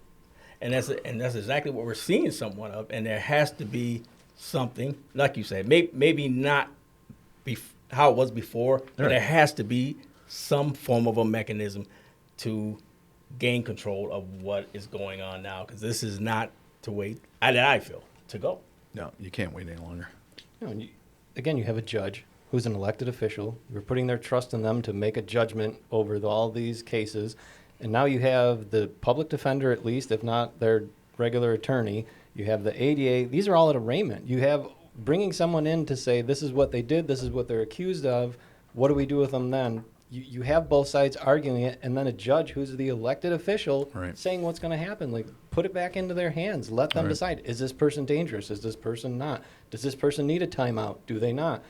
and that's exactly what we're seeing somewhat of. And there has to be something, like you said, maybe not how it was before, but there has to be some form of a mechanism to gain control of what is going on now, because this is not to wait, I feel, to go. No, you can't wait any longer. Again, you have a judge who's an elected official. You're putting their trust in them to make a judgment over all these cases. And now you have the public defender, at least, if not their regular attorney. You have the ADA. These are all at arraignment. You have bringing someone in to say, this is what they did, this is what they're accused of, what do we do with them then? You have both sides arguing it, and then a judge who's the elected official saying what's going to happen. Like, put it back into their hands. Let them decide. Is this person dangerous? Is this person not? Does this person need a timeout? Do they not?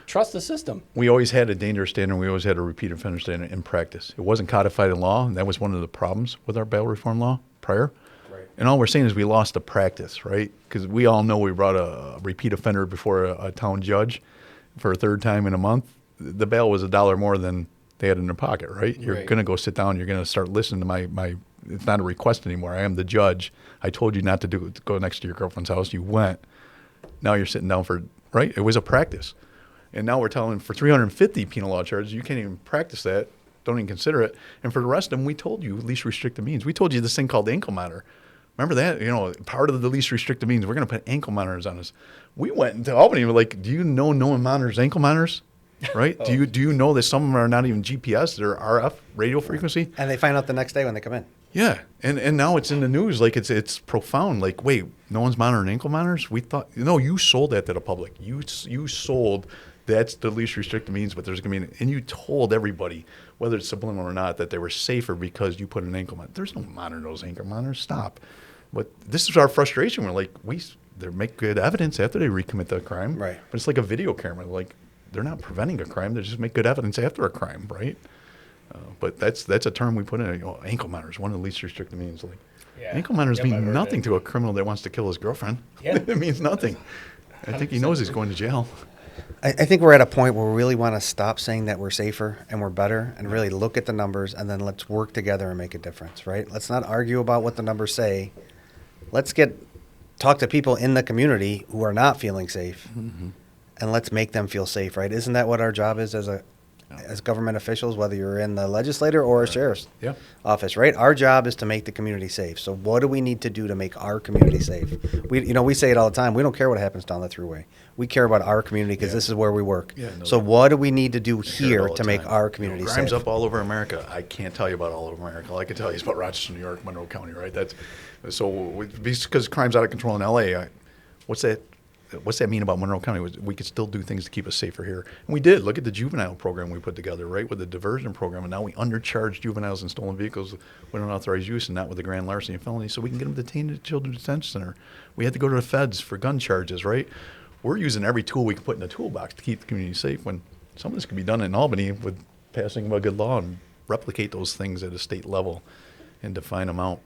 Trust the system. We always had a dangerous standard. We always had a repeat offender standard in practice. It wasn't codified in law, and that was one of the problems with our bail reform law prior. And all we're saying is we lost the practice, right? Because we all know we brought a repeat offender before a town judge for a third time in a month. The bail was $1 more than they had in their pocket, right? You're going to go sit down. You're going to start listening to my. It's not a request anymore. I am the judge. I told you not to go next to your girlfriend's house. You went. Now you're sitting down for, right? It was a practice. And now we're telling for 350 penal law charges, you can't even practice that. Don't even consider it. And for the rest of them, we told you least restrictive means. We told you this thing called the ankle monitor. Remember that? Part of the least restrictive means we're going to put ankle monitors on us. We went into Albany and we're like, do you know no one monitors ankle monitors? Right? Do you know that some of them are not even GPS, they're RF radio frequency? And they find out the next day when they come in. Yeah. And now it's in the news, like it's profound. Like, wait, no one's monitoring ankle monitors? We thought you sold that to the public. You sold that's the least restrictive means, but there's going to be and you told everybody, whether it's subliminal or not, that they were safer because you put an ankle monitor. There's no monitor those ankle monitors. Stop. But this is our frustration. We're like, they make good evidence after they recommit the crime. Right. But it's like a video camera. Like, they're not preventing a crime. They just make good evidence after a crime, right? But that's a term we put in. Ankle monitors, one of the least restrictive means. Like, ankle monitors mean nothing to a criminal that wants to kill his girlfriend. Yeah. It means nothing. I think he knows he's going to jail. I think we're at a point where we really want to stop saying that we're safer and we're better and really look at the numbers, and then let's work together and make a difference, right? Let's not argue about what the numbers say. Let's talk to people in the community who are not feeling safe, and let's make them feel safe, right? Isn't that what our job is as government officials, whether you're in the legislature or a sheriff's office, right? Our job is to make the community safe. So what do we need to do to make our community safe? We say it all the time. We don't care what happens down the thruway. We care about our community because this is where we work. So what do we do to do here to make our community safe? Crime's up all over America. I can't tell you about all over America. All I can tell you is about Rochester, New York, Monroe County, right? Because crime's out of control in L.A., what's that mean about Monroe County? We could still do things to keep us safer here. And we did. Look at the juvenile program we put together, right, with the diversion program. And now we undercharge juveniles in stolen vehicles with unauthorized use and not with the grand larceny and felony, so we can get them detained at the Children's Detention Center. We had to go to the feds for gun charges, right? We're using every tool we can put in the toolbox to keep the community safe, when some of this can be done in Albany with passing of a good law and replicate those things at a state level and define them out.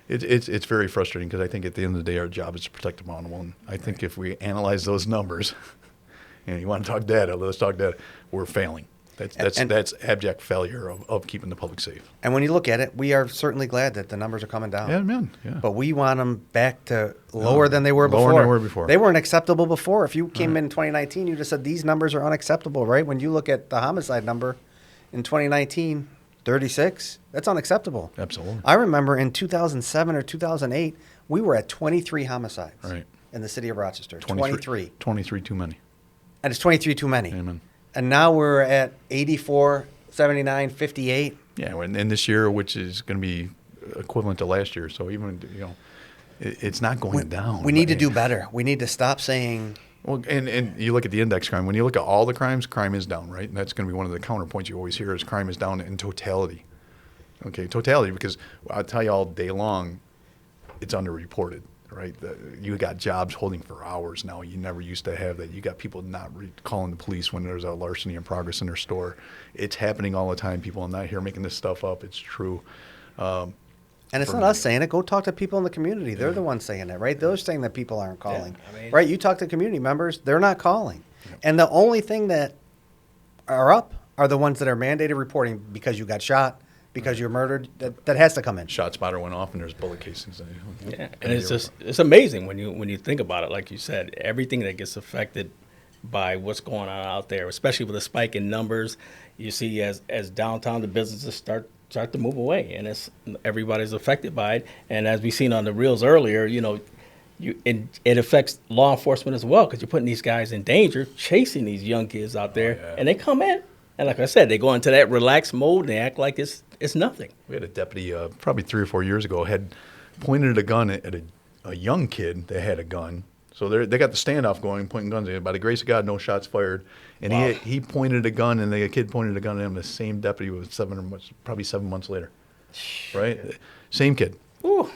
It's very frustrating, because I think at the end of the day, our job is to protect the vulnerable. And I think if we analyze those numbers, and you want to talk data, let's talk data, we're failing. That's abject failure of keeping the public safe. And when you look at it, we are certainly glad that the numbers are coming down. Yeah, man. Yeah. But we want them back to lower than they were lower before. than they were before. They weren't acceptable before. If you came in 2019, you just said these numbers are unacceptable, right? When you look at the homicide number in 2019, 36, that's unacceptable. Absolutely. I remember in 2007 or 2008, we were at 23 homicides Right. in the city of Rochester. 23. 23 too many. And it's 23 too many. Amen. And now we're at 84, 79, 58. Yeah, and this year, which is going to be equivalent to last year, so even it's not going down. We need to do better. We need to stop saying. Well, and you look at the index crime. When you look at all the crimes, crime is down, right? And that's going to be one of the counterpoints you always hear is crime is down in totality. Okay, totality, because I'll tell you all day long, it's underreported, right? You got jobs holding for hours now. You never used to have that. You got people not calling the police when there's a larceny in progress in their store. It's happening all the time, people. I'm not here making this stuff up. It's true. And it's not us saying it. Go talk to people in the community. They're the ones saying it, right? They're saying that people aren't calling. Right? You talk to community members, they're not calling. And the only thing that are up are the ones that are mandated reporting because you got shot, because you're murdered. That has to come in. Shot spotter went off and there's bullet casings. Yeah, and it's amazing when you think about it. Like you said, everything that gets affected by what's going on out there, especially with a spike in numbers, you see as downtown the businesses start to move away, and everybody's affected by it. And as we seen on the reels earlier, it affects law enforcement as well, because you're putting these guys in danger, chasing these young kids out there, and they come in, and like I said, they go into that relaxed mode and they act like it's nothing. We had a deputy probably 3 or 4 years ago had pointed a gun at a young kid that had a gun. So they got the standoff going, pointing guns at him. By the grace of God, no shots fired. And he pointed a gun, and the kid pointed a gun at him. The same deputy was probably 7 months later, right? Same kid. Ooh.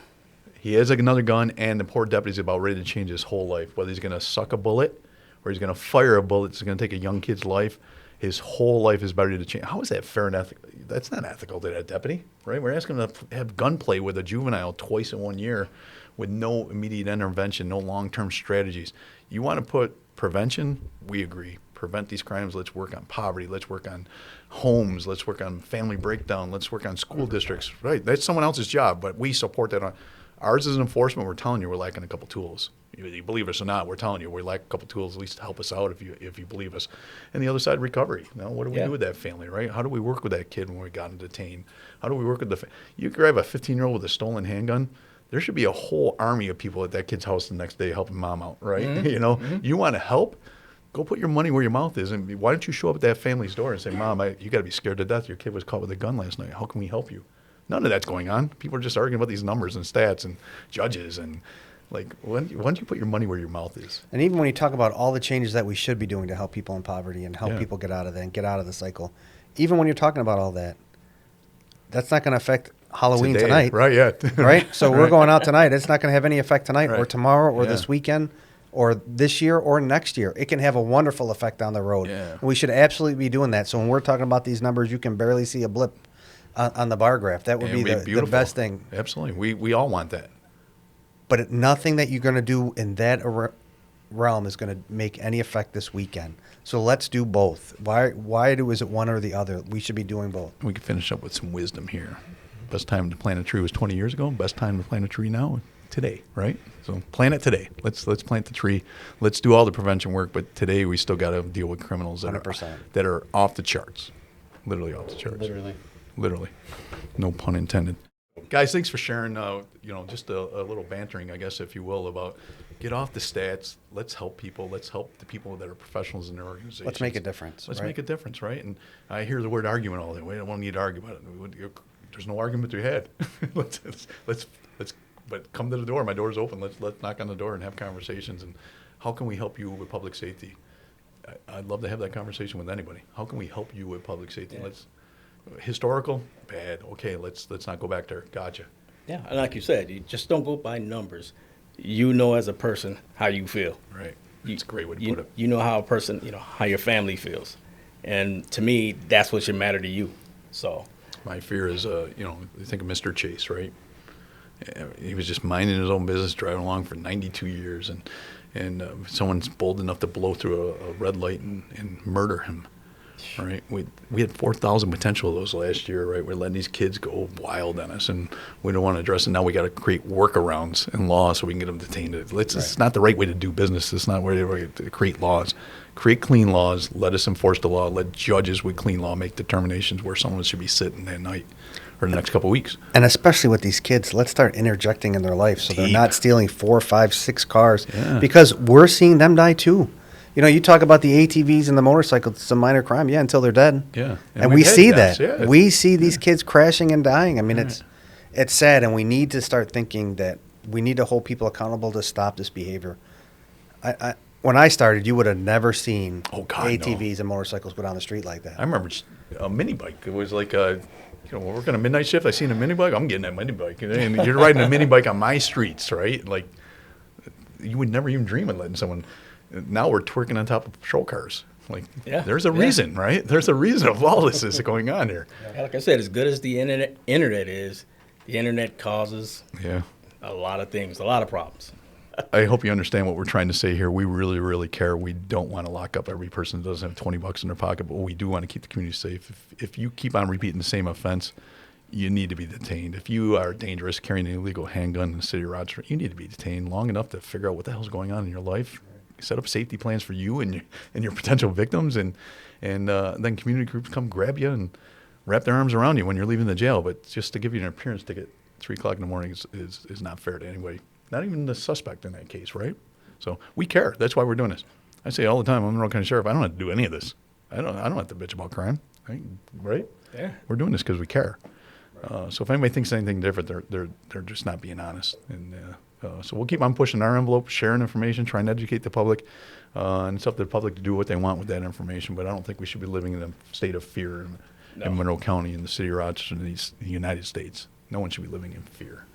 He has another gun, and the poor deputy's about ready to change his whole life. Whether he's going to suck a bullet or he's going to fire a bullet that's going to take a young kid's life, his whole life is ready to change. How is that fair and ethical? That's not ethical to that deputy, right? We're asking him to have gunplay with a juvenile twice in 1 year with no immediate intervention, no long-term strategies. You want to put prevention? We agree. Prevent these crimes. Let's work on poverty. Let's work on homes. Let's work on family breakdown. Let's work on school districts. Right? That's someone else's job, but we support that. Ours is enforcement. We're telling you we're lacking a couple tools. You believe us or not, we're telling you we lack a couple tools at least to help us out if you believe us. And the other side, recovery. Now, what do we do with that family, right? How do we work with that kid when we got him detained? How do we work with you grab a 15-year-old with a stolen handgun, there should be a whole army of people at that kid's house the next day helping mom out, right? Mm-hmm. You want to help? Go put your money where your mouth is. And why don't you show up at that family's door and say, Mom, you got to be scared to death. Your kid was caught with a gun last night. How can we help you? None of that's going on. People are just arguing about these numbers and stats and judges. And why don't you put your money where your mouth is? And even when you talk about all the changes that we should be doing to help people in poverty and help people get out of that and get out of the cycle, even when you're talking about all that, that's not going to affect Halloween tonight. Right, yeah. Right? So we're going out tonight. It's not going to have any effect tonight or tomorrow or this weekend or this year or next year. It can have a wonderful effect down the road. Yeah. We should absolutely be doing that. So when we're talking about these numbers, you can barely see a blip on the bar graph. That would be the best thing. Absolutely. We all want that. But nothing that you're going to do in that realm is going to make any effect this weekend. So let's do both. Is it one or the other? We should be doing both. We can finish up with some wisdom here. Best time to plant a tree was 20 years ago. Best time to plant a tree now, today, right? So plant it today. Let's plant the tree. Let's do all the prevention work. But today we still got to deal with criminals that are off the charts, literally off the charts. Literally. No pun intended. Guys, thanks for sharing. Just a little bantering, I guess, if you will, about get off the stats. Let's help people. Let's help the people that are professionals in their organizations. Let's make a difference. Let's make a difference, right? And I hear the word argument all the way. We don't need to argue about it. There's no argument to be had. But come to the door. My door's open. Let's knock on the door and have conversations. And how can we help you with public safety? I'd love to have that conversation with anybody. How can we help you with public safety? Historical, bad. Okay, let's not go back there. Gotcha. Yeah, and like you said, you just don't go by numbers. You know as a person how you feel. Right. That's a great way to put it. You know how a person, how your family feels. And to me, that's what should matter to you. So my fear is, you think of Mr. Chase, right? He was just minding his own business, driving along for 92 years, and someone's bold enough to blow through a red light and murder him, right? We had 4,000 potential of those last year, right? We're letting these kids go wild on us, and we don't want to address it. Now we got to create workarounds and laws so we can get them detained. It's not the right way to do business. It's not the way to create laws. Create clean laws. Let us enforce the law. Let judges with clean law make determinations where someone should be sitting that night or the next couple of weeks. And especially with these kids, let's start interjecting in their life so they're not stealing 4, 5, 6 cars because we're seeing them die too. You know, you talk about the ATVs and the motorcycles, it's a minor crime, until they're dead. Yeah. And we see that. Yeah. We see these kids crashing and dying. I mean, it's sad, and we need to start thinking that we need to hold people accountable to stop this behavior. When I started, you would have never seen ATVs and motorcycles go down the street like that. I remember a mini bike. It was like we're working a midnight shift. I seen a mini bike. I'm getting that mini bike. And you're riding a mini bike on my streets, right? Like, you would never even dream of letting someone. Now we're twerking on top of patrol cars. Like, there's a reason, right? There's a reason of lawlessness going on here. Like I said, as good as the internet is, the internet causes a lot of things, a lot of problems. I hope you understand what we're trying to say here. We really, really care. We don't want to lock up every person that doesn't have $20 in their pocket, but we do want to keep the community safe. If you keep on repeating the same offense, you need to be detained. If you are dangerous, carrying an illegal handgun in the city of Rochester, you need to be detained long enough to figure out what the hell's going on in your life. Set up safety plans for you and your potential victims, and then community groups come grab you and wrap their arms around you when you're leaving the jail. But just to give you an appearance ticket 3 o'clock in the morning is not fair to anybody, not even the suspect in that case, right? So we care. That's why we're doing this. I say all the time, I'm the Monroe County Sheriff. I don't have to do any of this. I don't have to bitch about crime, right? Yeah. We're doing this because we care. So if anybody thinks anything different, they're just not being honest. And so we'll keep on pushing our envelope, sharing information, trying to educate the public, and it's up to the public to do what they want with that information. But I don't think we should be living in a state of fear in Monroe County, in the city of Rochester, in the United States. No one should be living in fear.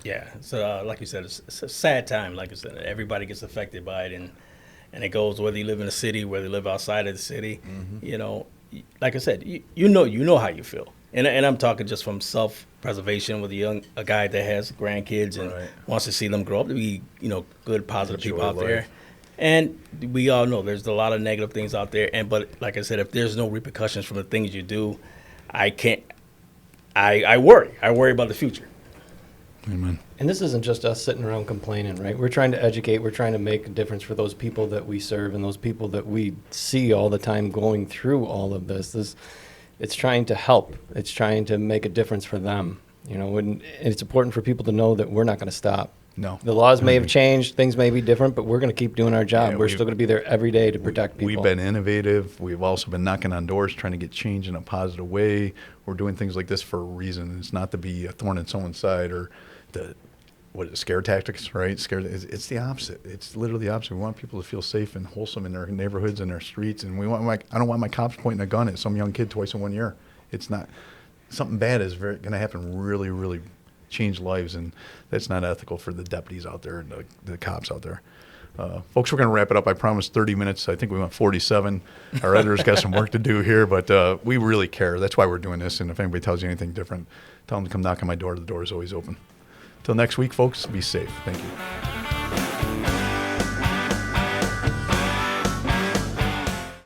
Yeah. So like you said, it's a sad time. Like I said, everybody gets affected by it, and it goes whether you live in the city, whether you live outside of the city. Mm-hmm. You know, like I said, you know how you feel. And I'm talking just from self-preservation with a guy that has grandkids and wants to see them grow up to be, good, positive people out there. And we all know there's a lot of negative things out there. But like I said, if there's no repercussions from the things you do, I worry. I worry about the future. Amen. And this isn't just us sitting around complaining, right? We're trying to educate. We're trying to make a difference for those people that we serve and those people that we see all the time going through all of this. It's trying to help. It's trying to make a difference for them. And it's important for people to know that we're not going to stop. No. The laws may have changed. Things may be different, but we're going to keep doing our job. We're still going to be there every day to protect people. We've been innovative. We've also been knocking on doors, trying to get change in a positive way. We're doing things like this for a reason. It's not to be a thorn in someone's side or scare tactics, right? It's the opposite. It's literally the opposite. We want people to feel safe and wholesome in their neighborhoods and their streets. And I don't want my cops pointing a gun at some young kid twice in 1 year. It's not, something bad is going to happen really, really change lives. And that's not ethical for the deputies out there and the cops out there. Folks, we're going to wrap it up. I promised 30 minutes. I think we went 47. Our editor's got some work to do here, but we really care. That's why we're doing this. And if anybody tells you anything different, tell them to come knock on my door. The door is always open. Till next week, folks, be safe. Thank you.